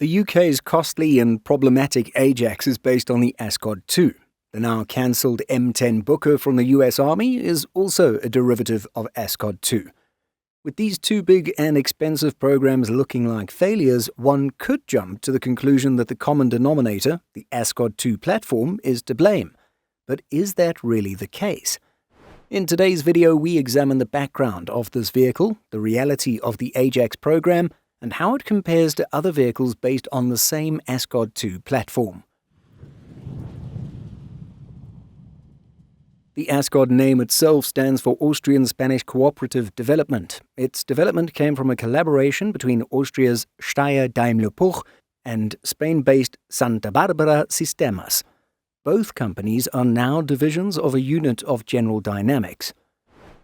The UK's costly and problematic Ajax is based on the Ascod 2. The now cancelled M10 Booker from the US Army is also a derivative of Ascod 2. With these two big and expensive programs looking like failures, one could jump to the conclusion that the common denominator, the Ascod 2 platform, is to blame. But is that really the case? In today's video, we examine the background of this vehicle, the reality of the Ajax program, and how it compares to other vehicles based on the same Ascod 2 platform. The Ascod name itself stands for Austrian-Spanish Cooperative Development. Its development came from a collaboration between Austria's Steyr-Daimler-Puch and Spain-based Santa Barbara Sistemas. Both companies are now divisions of a unit of General Dynamics.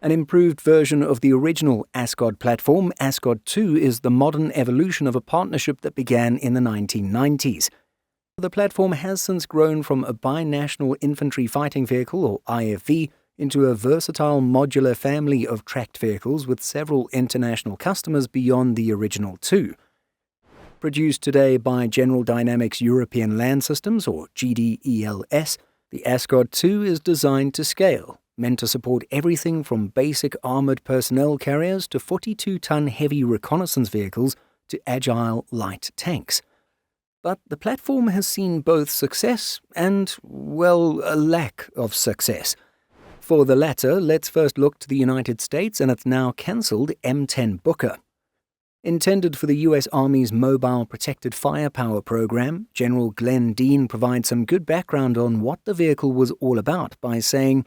An improved version of the original Ascod platform, Ascod 2 is the modern evolution of a partnership that began in the 1990s. The platform has since grown from a binational infantry fighting vehicle, or IFV, into a versatile modular family of tracked vehicles with several international customers beyond the original two. Produced today by General Dynamics European Land Systems, or GDELS, the Ascod 2 is designed to scale, meant to support everything from basic armoured personnel carriers to 42-ton heavy reconnaissance vehicles to agile light tanks. But the platform has seen both success and, well, a lack of success. For the latter, let's first look to the United States and its now cancelled M10 Booker. Intended for the US Army's Mobile Protected Firepower program, General Glenn Dean provides some good background on what the vehicle was all about by saying,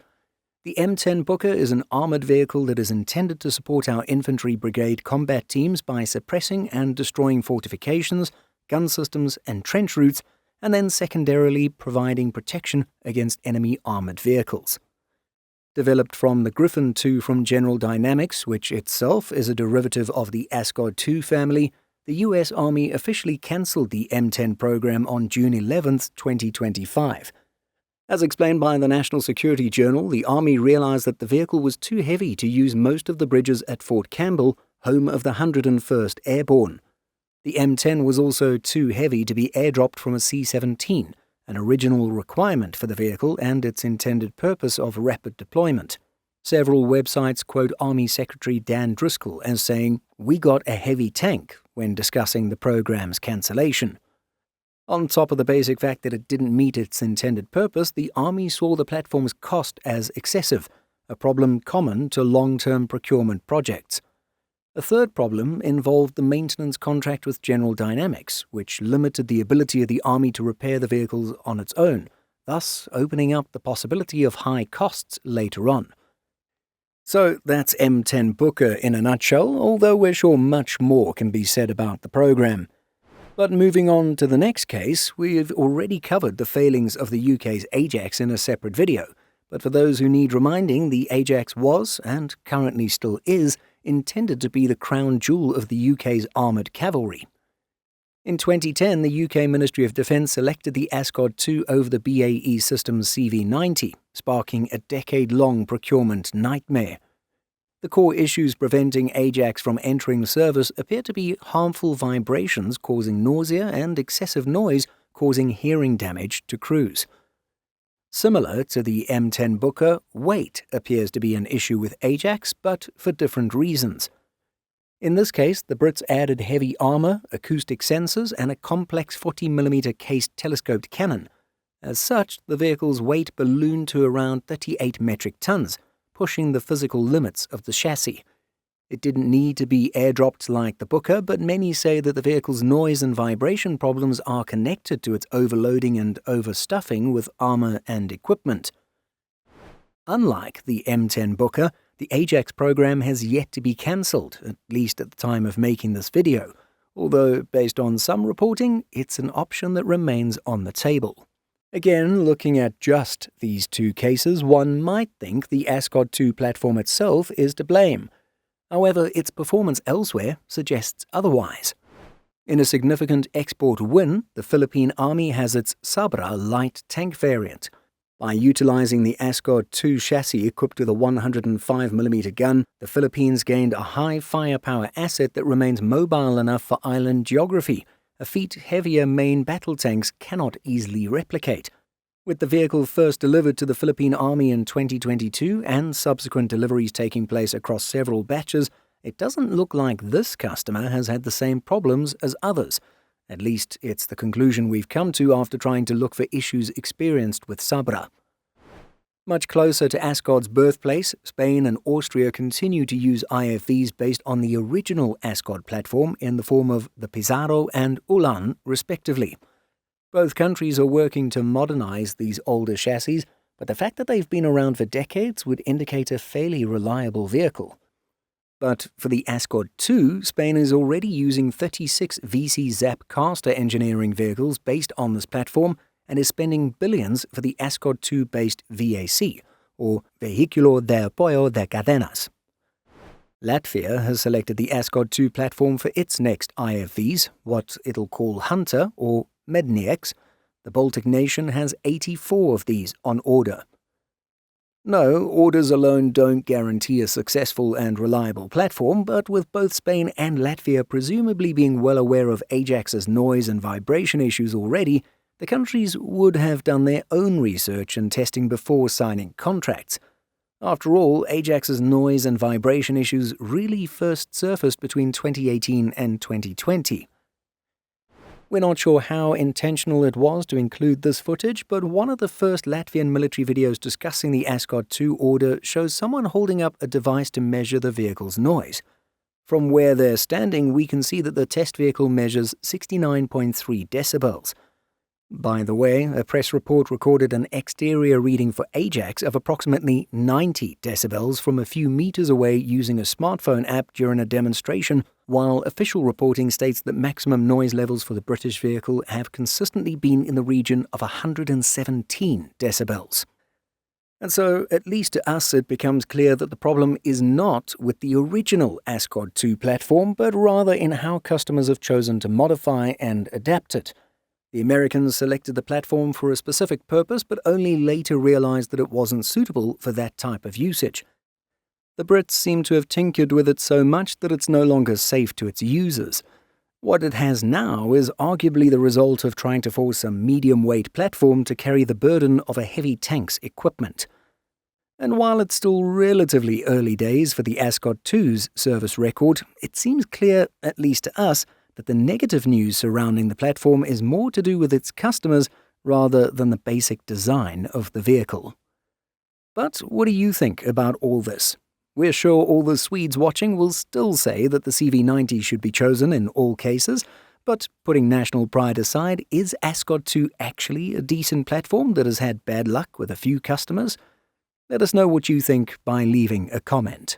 "The M10 Booker is an armoured vehicle that is intended to support our infantry brigade combat teams by suppressing and destroying fortifications, gun systems and trench routes, and then secondarily providing protection against enemy armoured vehicles." Developed from the Griffin II from General Dynamics, which itself is a derivative of the Ascod 2 family, the US Army officially cancelled the M10 program on June 11, 2025. As explained by the National Security Journal, the Army realized that the vehicle was too heavy to use most of the bridges at Fort Campbell, home of the 101st Airborne. The M10 was also too heavy to be airdropped from a C-17, an original requirement for the vehicle and its intended purpose of rapid deployment. Several websites quote Army Secretary Dan Driscoll as saying, "We got a heavy tank," when discussing the program's cancellation. On top of the basic fact that it didn't meet its intended purpose, the Army saw the platform's cost as excessive, a problem common to long-term procurement projects. A third problem involved the maintenance contract with General Dynamics, which limited the ability of the Army to repair the vehicles on its own, thus opening up the possibility of high costs later on. So that's M10 Booker in a nutshell, although we're sure much more can be said about the program. But moving on to the next case, we've already covered the failings of the UK's Ajax in a separate video. But for those who need reminding, the Ajax was, and currently still is, intended to be the crown jewel of the UK's armoured cavalry. In 2010, the UK Ministry of Defence selected the Ascod 2 over the BAE Systems CV-90, sparking a decade-long procurement nightmare. The core issues preventing Ajax from entering service appear to be harmful vibrations causing nausea and excessive noise causing hearing damage to crews. Similar to the M10 Booker, weight appears to be an issue with Ajax, but for different reasons. In this case, the Brits added heavy armour, acoustic sensors, and a complex 40mm cased telescoped cannon. As such, the vehicle's weight ballooned to around 38 metric tons, pushing the physical limits of the chassis. It didn't need to be airdropped like the Booker, but many say that the vehicle's noise and vibration problems are connected to its overloading and overstuffing with armour and equipment. Unlike the M10 Booker, the Ajax program has yet to be cancelled, at least at the time of making this video, although based on some reporting, it's an option that remains on the table. Again, looking at just these two cases, one might think the Ascod 2 platform itself is to blame. However, its performance elsewhere suggests otherwise. In a significant export win, the Philippine Army has its Sabra light tank variant. By utilizing the Ascod 2 chassis equipped with a 105mm gun, the Philippines gained a high firepower asset that remains mobile enough for island geography, a feat heavier main battle tanks cannot easily replicate. With the vehicle first delivered to the Philippine Army in 2022 and subsequent deliveries taking place across several batches, it doesn't look like this customer has had the same problems as others. At least it's the conclusion we've come to after trying to look for issues experienced with Sabra. Much closer to Ascod's birthplace, Spain and Austria continue to use IFVs based on the original Ascod platform in the form of the Pizarro and Ulan, respectively. Both countries are working to modernize these older chassis, but the fact that they've been around for decades would indicate a fairly reliable vehicle. But for the Ascod 2, Spain is already using 36 VC Zap caster engineering vehicles based on this platform and is spending billions for the Ascod 2-based VAC, or Vehículo de Apoyo de Cadenas. Latvia has selected the Ascod 2 platform for its next IFVs, what it'll call Hunter or Mednieks. The Baltic nation has 84 of these on order. No, orders alone don't guarantee a successful and reliable platform, but with both Spain and Latvia presumably being well aware of Ajax's noise and vibration issues already, the countries would have done their own research and testing before signing contracts. After all, Ajax's noise and vibration issues really first surfaced between 2018 and 2020. We're not sure how intentional it was to include this footage, but one of the first Latvian military videos discussing the Ascod 2 order shows someone holding up a device to measure the vehicle's noise. From where they're standing, we can see that the test vehicle measures 69.3 decibels. By the way, a press report recorded an exterior reading for Ajax of approximately 90 decibels from a few meters away using a smartphone app during a demonstration, while official reporting states that maximum noise levels for the British vehicle have consistently been in the region of 117 decibels. And so, at least to us, it becomes clear that the problem is not with the original Ascod 2 platform, but rather in how customers have chosen to modify and adapt it. The Americans selected the platform for a specific purpose, but only later realized that it wasn't suitable for that type of usage. The Brits seem to have tinkered with it so much that it's no longer safe to its users. What it has now is arguably the result of trying to force a medium-weight platform to carry the burden of a heavy tank's equipment. And while it's still relatively early days for the Ascod 2's service record, it seems clear, at least to us, that the negative news surrounding the platform is more to do with its customers rather than the basic design of the vehicle. But what do you think about all this? We're sure all the Swedes watching will still say that the CV90 should be chosen in all cases, but putting national pride aside, is Ascod 2 actually a decent platform that has had bad luck with a few customers? Let us know what you think by leaving a comment.